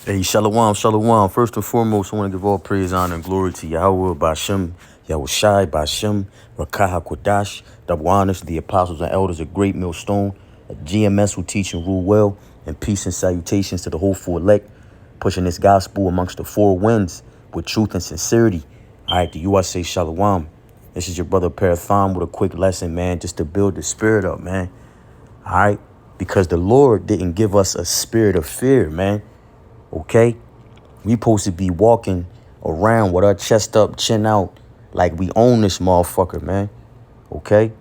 Hey, shalom, shalom. First and foremost, I want to give all praise, honor, and glory to Yahweh, Bashem, Yahushai, Bashem, Rakaha Kodash, double honors to the apostles and elders of Great Millstone, a GMS who teach and rule well, and peace and salutations to the hopeful elect, pushing this gospel amongst the four winds with truth and sincerity. All right, the USA Shalom. This is your brother Parathon with a quick lesson, man, just to build the spirit up, man. All right, because the Lord didn't give us a spirit of fear, man. Okay, we supposed to be walking around with our chest up, chin out, like we own this motherfucker, man. Okay,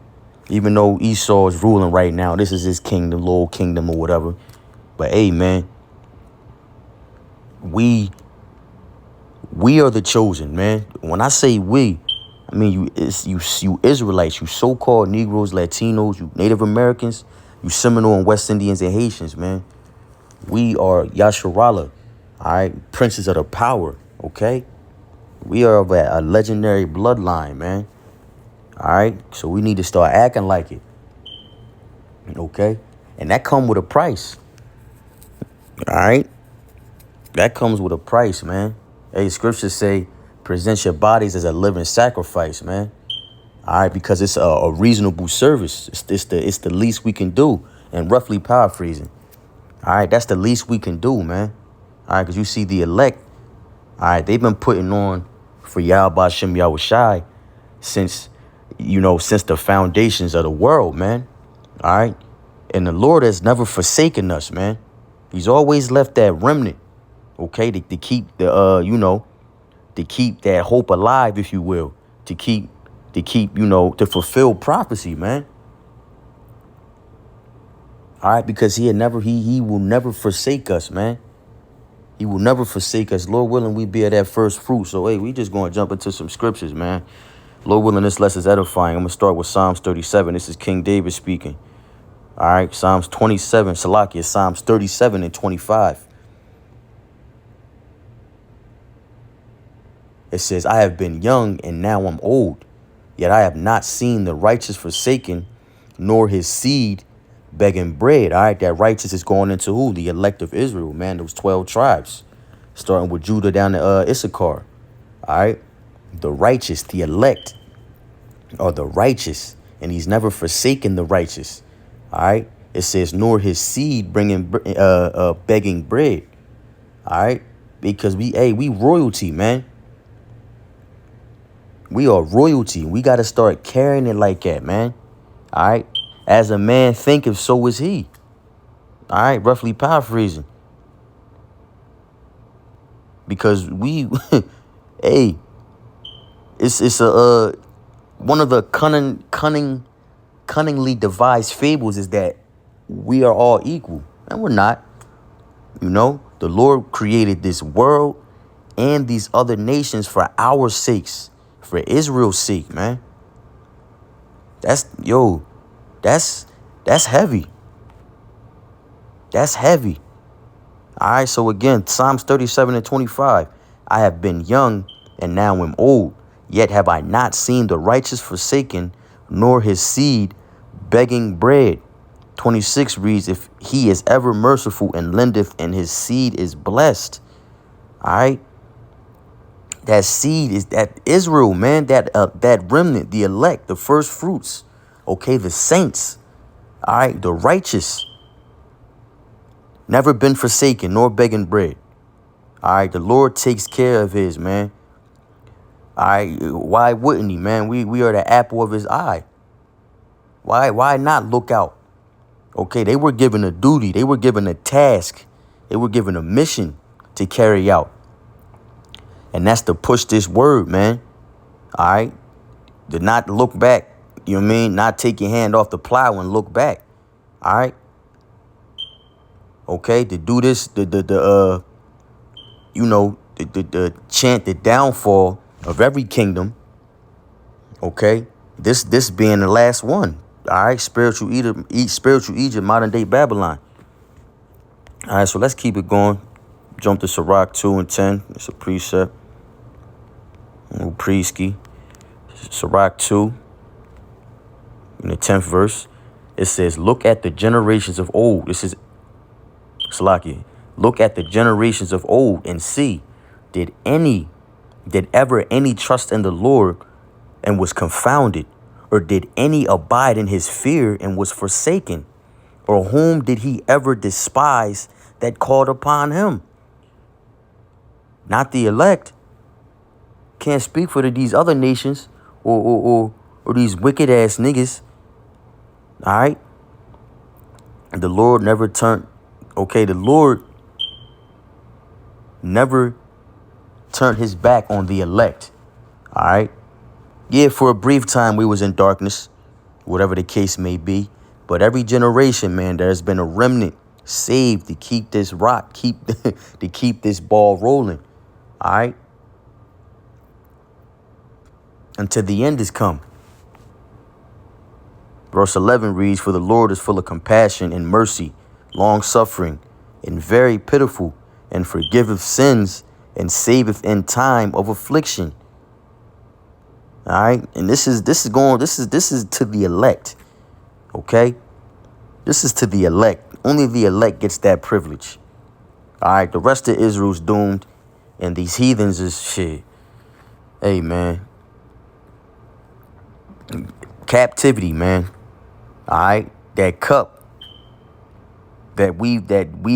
even though Esau is ruling right now, this is his kingdom, little kingdom or whatever. But hey, man, we are the chosen, man. When I say we, I mean you Israelites, you so-called Negroes, Latinos, you Native Americans, you Seminole and West Indians and Haitians, man. We are Yasharala, all right, princes of the power, okay? We are of a legendary bloodline, man, all right? So we need to start acting like it, okay? And that comes with a price, all right? That comes with a price, man. Hey, scriptures say, present your bodies as a living sacrifice, man, all right? Because it's a reasonable service. It's the least we can do, and roughly paraphrasing. All right, that's the least we can do, man. All right, because you see the elect, all right, they've been putting on for Yahweh Shem Yahushai since the foundations of the world, man. All right, and the Lord has never forsaken us, man. He's always left that remnant, okay, to keep the, to keep that hope alive, if you will, to to fulfill prophecy, man. All right, because he will never forsake us, man. He will never forsake us. Lord willing, we be at that first fruit. So, hey, we just going to jump into some scriptures, man. Lord willing, this lesson is edifying. I'm going to start with Psalms 37. This is King David speaking. All right, Psalms 27, Salakia, Psalms 37 and 25. It says, I have been young and now I'm old, yet I have not seen the righteous forsaken, nor his seed begging bread. All right, that righteous is going into who? The elect of Israel, man. Those 12 tribes, starting with Judah down to Issachar. All right, the righteous, the elect, are the righteous, and he's never forsaken the righteous. All right, it says, nor his seed begging bread. All right, because we royalty, man. We are royalty. We got to start carrying it like that, man. All right. As a man thinketh, so is he. All right, roughly paraphrasing. Because we, hey, it's a one of the cunningly devised fables is that we are all equal, and we're not. The Lord created this world and these other nations for our sakes, for Israel's sake, man. That's heavy. That's heavy. All right, so again, Psalms 37 and 25. I have been young and now am old, yet have I not seen the righteous forsaken, nor his seed begging bread. 26 reads, if he is ever merciful and lendeth, and his seed is blessed. All right. That seed is that Israel, man, that remnant, the elect, the first fruits. Okay, the saints. All right, the righteous. Never been forsaken, nor begging bread. All right, the Lord takes care of his, man. All right, why wouldn't he, man? We are the apple of his eye. Why not look out? Okay, they were given a duty. They were given a task. They were given a mission to carry out. And that's to push this word, man. All right, to not look back. You know what I mean? Not take your hand off the plow and look back. All right. Okay, to do this, the chant the downfall of every kingdom. Okay, this being the last one. All right, spiritual Egypt, modern day Babylon. All right, so let's keep it going. Jump to Sirach 2 and 10. It's a precept. Priesky. Sirach 2. In the 10th verse, it says, look at the generations of old. This is Salaki. Look at the generations of old and see, did ever any trust in the Lord and was confounded? Or did any abide in his fear and was forsaken? Or whom did he ever despise that called upon him? Not the elect. Can't speak for these other nations or these wicked ass niggas. All right. The Lord never turned. Okay, the Lord never turned his back on the elect. All right. Yeah, for a brief time we was in darkness, whatever the case may be. But every generation, man, there's been a remnant saved to keep this rock, to keep this ball rolling. All right. Until the end is come. Verse 11 reads, for the Lord is full of compassion and mercy, long suffering, and very pitiful, and forgiveth sins, and saveth in time of affliction. All right. And this is to the elect. Okay. This is to the elect. Only the elect gets that privilege. All right. The rest of Israel's doomed. And these heathens is shit. Hey, man. Captivity, man. All right. That cup that we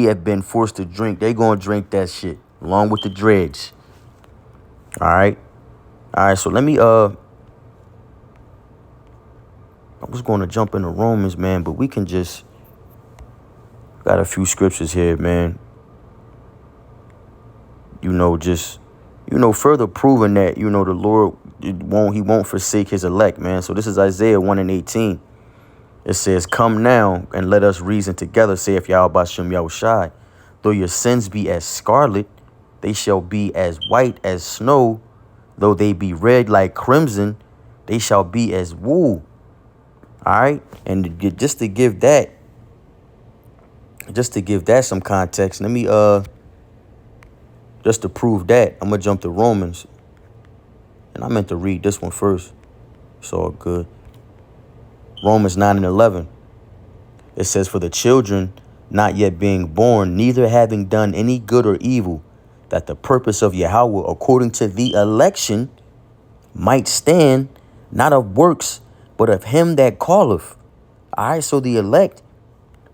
have been forced to drink, they gonna drink that shit along with the dregs. All right. All right. So let me I was going to jump into Romans, man, but we can just got a few scriptures here, man. Further proving that, the Lord won't forsake his elect, man. So this is Isaiah 1:18. It says, come now and let us reason together, saith Yahweh Bashem Yahushai. Though your sins be as scarlet, they shall be as white as snow. Though they be red like crimson, they shall be as wool. All right. And just to give that some context, let me, just to prove that, I'm going to jump to Romans. And I meant to read this one first. It's all good. Romans 9:11. It says, for the children not yet being born, neither having done any good or evil, that the purpose of Yahweh according to the election might stand, not of works, but of him that calleth. All right, so the elect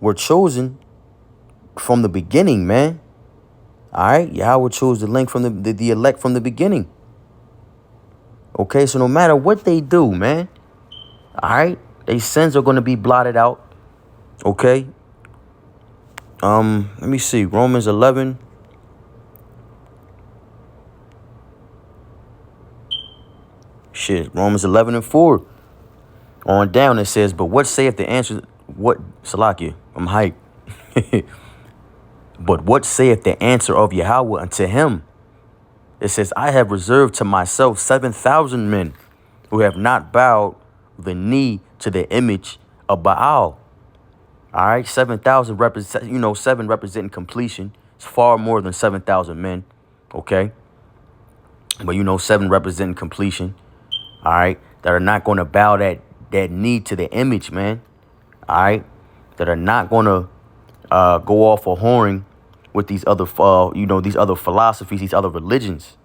were chosen from the beginning, man. All right, Yahweh chose the elect from the beginning. Okay, so no matter what they do, man, all right, their sins are going to be blotted out. Okay. Let me see. Romans 11. Romans 11:4. On down it says, but what saith the answer? What, Salakia? I'm hyped. But what saith the answer of Yahweh unto him? It says, I have reserved to myself 7,000 men who have not bowed the knee to the image of Baal. All right, 7,000 represent, 7 representing completion. It's far more than 7,000 men. Okay. But 7 representing completion. All right, that are not going to bow that knee to the image, man. All right, that are not going to go off a whoring with these other, these other philosophies, these other religions.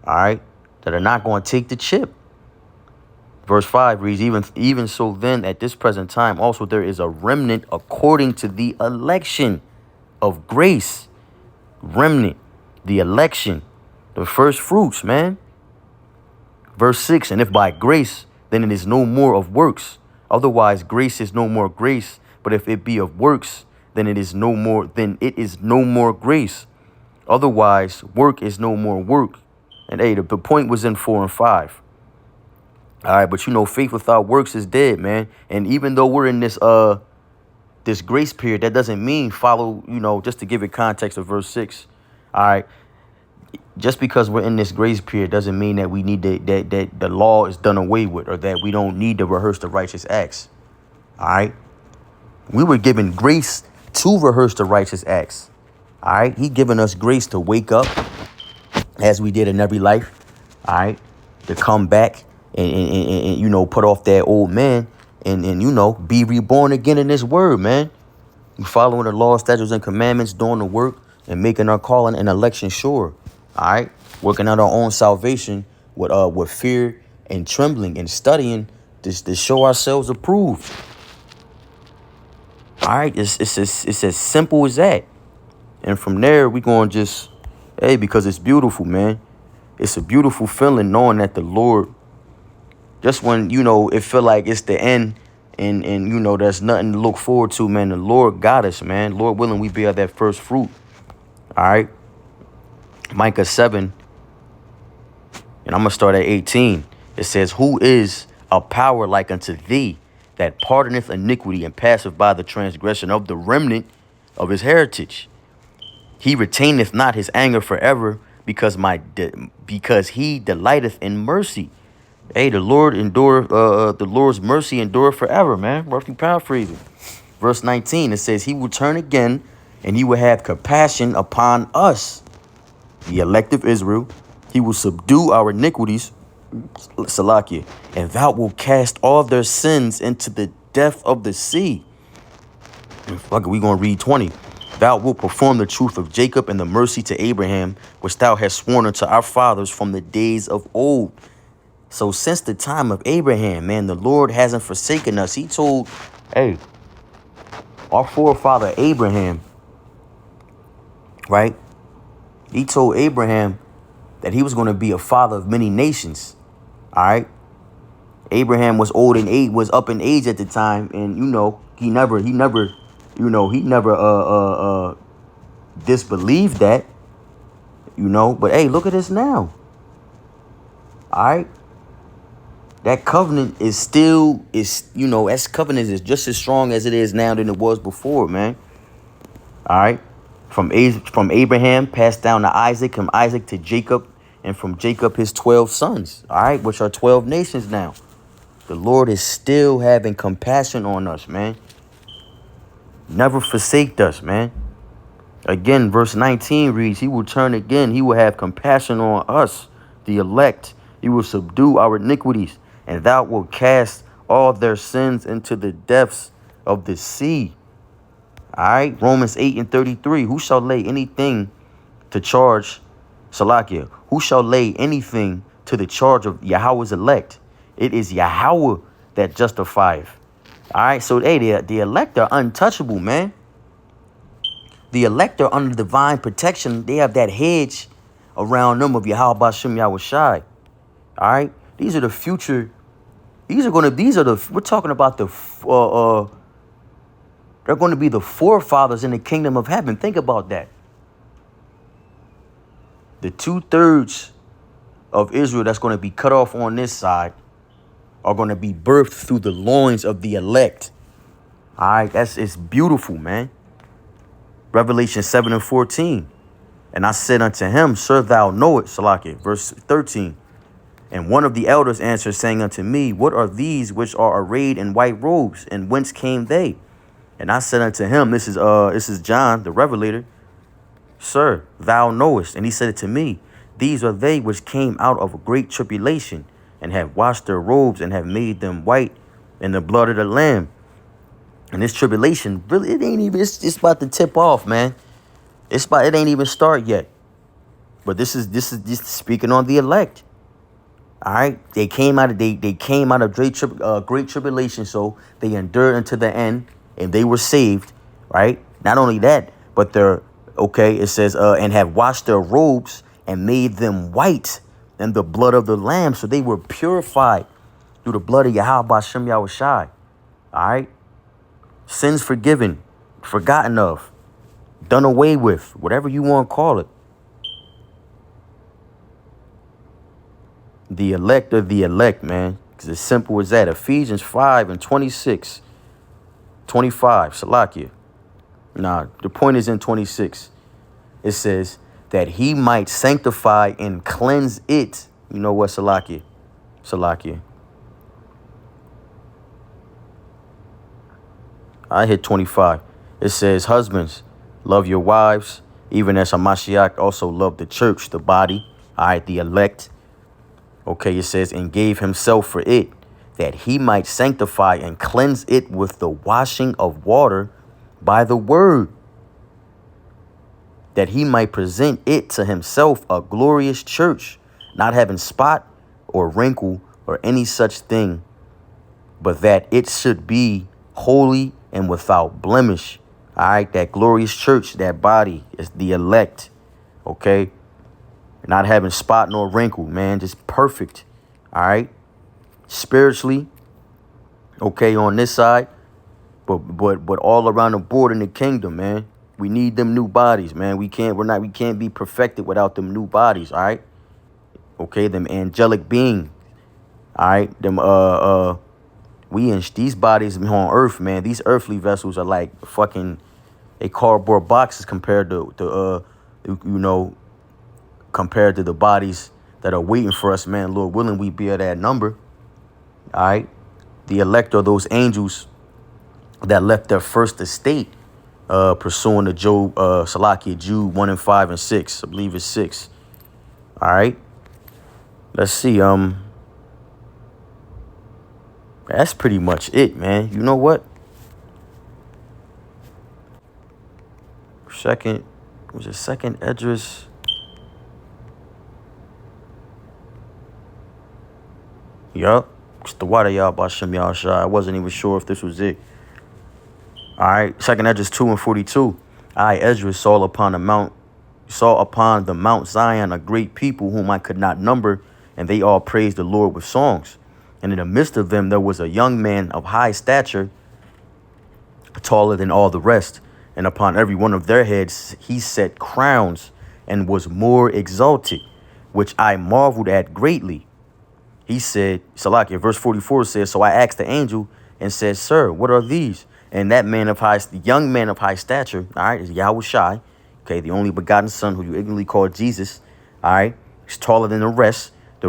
All right, that are not going to take the chip. Verse 5 reads, even so then at this present time also there is a remnant according to the election of grace. Remnant, the election, the first fruits, man. Verse 6, and if by grace, then it is no more of works. Otherwise, grace is no more grace. But if it be of works, then it is no more grace. Otherwise, work is no more work. And hey, the point was in 4 and 5. All right, but faith without works is dead, man. And even though we're in this this grace period, that doesn't mean follow, just to give it context of verse 6. All right. Just because we're in this grace period doesn't mean that we need that the law is done away with, or that we don't need to rehearse the righteous acts. All right. We were given grace to rehearse the righteous acts. All right. He given us grace to wake up as we did in every life. All right. To come back and put off that old man and be reborn again in this word, man. We following the law, statutes, and commandments, doing the work, and making our calling and election sure. All right, working out our own salvation with fear and trembling, and studying to show ourselves approved. All right, it's as simple as that. And from there, we going to just, hey, because it's beautiful, man. It's a beautiful feeling knowing that the Lord, just when, it feel like it's the end and there's nothing to look forward to, man, the Lord got us, man. Lord willing, we bear that first fruit. All right. Micah 7, and I'm going to start at 18. It says, who is a power like unto thee, that pardoneth iniquity and passeth by the transgression of the remnant of his heritage? He retaineth not his anger forever, because he delighteth in mercy. Hey, the Lord's mercy endure forever, man. Roughly paraphrasing. Verse 19, it says, he will turn again, and he will have compassion upon us, the elect of Israel. He will subdue our iniquities, Salakia, and thou wilt cast all their sins into the depth of the sea. Fuck it, we gonna read 20. Thou wilt perform the truth of Jacob and the mercy to Abraham, which thou hast sworn unto our fathers from the days of old. So since the time of Abraham, man, the Lord hasn't forsaken us. He told, hey, our forefather Abraham, right? He told Abraham that he was going to be a father of many nations. All right. Abraham was old in age, was up in age at the time, and he never disbelieved that, but hey, look at this now. All right. That covenant is still, that covenant is just as strong as it is now than it was before, man. All right. From Abraham passed down to Isaac, from Isaac to Jacob, and from Jacob his 12 sons. All right, which are 12 nations now. The Lord is still having compassion on us, man. Never forsake us, man. Again, verse 19 reads, he will turn again. He will have compassion on us, the elect. He will subdue our iniquities, and thou wilt cast all their sins into the depths of the sea. All right, Romans 8 and 33. Who shall lay anything to charge, Salakia? Who shall lay anything to the charge of Yahweh's elect? It is Yahweh that justifieth. All right, so hey, the elect are untouchable, man. The elect are under divine protection. They have that hedge around them of Yahweh Bashem Yahweh Shai. All right, these are the future. We're talking about they're going to be the forefathers in the kingdom of heaven. Think about that. The 2/3 of Israel that's going to be cut off on this side are going to be birthed through the loins of the elect. All right, it's beautiful, man. Revelation 7 and 14. And I said unto him, sir, thou know it, Salakia. Verse 13. And one of the elders answered, saying unto me, what are these which are arrayed in white robes, and whence came they? And I said unto him, this is John, the Revelator. Sir, thou knowest. And he said it to me, these are they which came out of a great tribulation, and have washed their robes, and have made them white in the blood of the Lamb. And this tribulation, really, it's about to tip off, man. It ain't even start yet. But this is speaking on the elect. All right, they came out of great tribulation, so they endured unto the end, and they were saved, right? Not only that, but it says, and have washed their robes and made them white in the blood of the Lamb. So they were purified through the blood of Yahweh Bashem Yahweh Shai. All right, sins forgiven, forgotten of, done away with, whatever you want to call it. The elect of the elect, man. It's as simple as that. Ephesians 5 and 26. 25, Salakia. Nah, the point is in 26. It says that he might sanctify and cleanse it. You know what, Salakia? Salakia. I hit 25. It says, husbands, love your wives, even as Hamashiach also loved the church, the body, all right, the elect. Okay, it says, and gave himself for it, that he might sanctify and cleanse it with the washing of water by the word, that he might present it to himself a glorious church, not having spot or wrinkle or any such thing, but that it should be holy and without blemish. All right, that glorious church, that body is the elect. Okay, not having spot nor wrinkle, man, just perfect. All right, spiritually, okay, on this side, but all around the board in the kingdom, man. We need them new bodies, man. We can't be perfected without them new bodies, all right? Okay, them angelic beings, all right? Them we in these bodies on earth, man. These earthly vessels are like fucking a cardboard boxes compared to compared to the bodies that are waiting for us, man. Lord willing, we be at that number. All right. The elect are those angels that left their first estate, pursuing the Jude 1 and 5 and 6. I believe it's 6. All right. Let's see. That's pretty much it, man. You know what? Second Esdras? Yup. It's the water, y'all, Bashem, y'all, Shah. I wasn't even sure if this was it. All right. Second Esdras 2 and 42. I, Esdras, saw upon the Mount Zion a great people whom I could not number, and they all praised the Lord with songs. And in the midst of them there was a young man of high stature, taller than all the rest. And upon every one of their heads he set crowns, and was more exalted, which I marveled at greatly. He said, Salakia, verse 44 says, so I asked the angel and said, sir, what are these? And that the young man of high stature, all right, is Yahweh Shai, okay, the only begotten son who you ignorantly call Jesus, all right, he's taller than the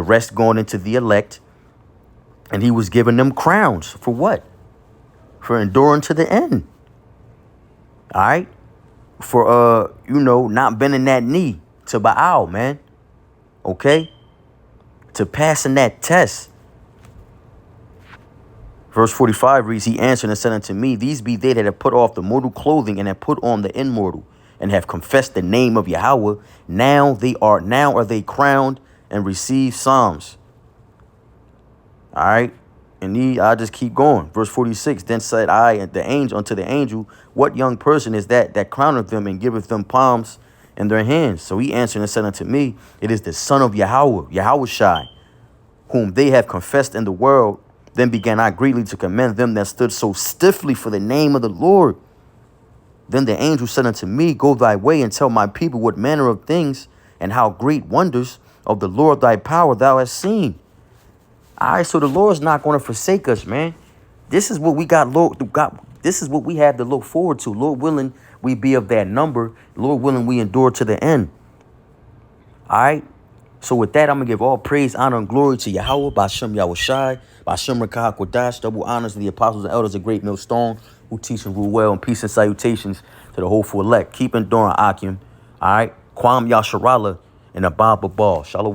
rest going into the elect. And he was giving them crowns for what? For enduring to the end. All right, for not bending that knee to Baal, man. Okay, to passing that test. Verse 45 reads, he answered and said unto me, these be they that have put off the mortal clothing and have put on the immortal, and have confessed the name of Yahweh. Now are they crowned and receive psalms. All right. And I just keep going. Verse 46, then said I unto the angel, what young person is that crowneth them and giveth them palms in their hands? So he answered and said unto me, it is the son of Yahweh Shai, whom they have confessed in the world. Then began I greatly to commend them that stood so stiffly for the name of the Lord. Then the angel said unto me, go thy way and tell my people what manner of things and how great wonders of the Lord thy power thou hast seen. All right, so the Lord's not going to forsake us, man. This is what we got. This is what we have to look forward to. Lord willing, we be of that number. Lord willing, we endure to the end. All right. So with that, I'm going to give all praise, honor, and glory to Yahweh, Bashem Yahweh Shai, Bashem Rakah Kodash, double honors to the apostles and elders of Great Millstone who teach and rule well, and peace and salutations to the hopeful elect. Keep enduring, Akim. All right. Kwam Yasharala and Abba Babal. Shalom.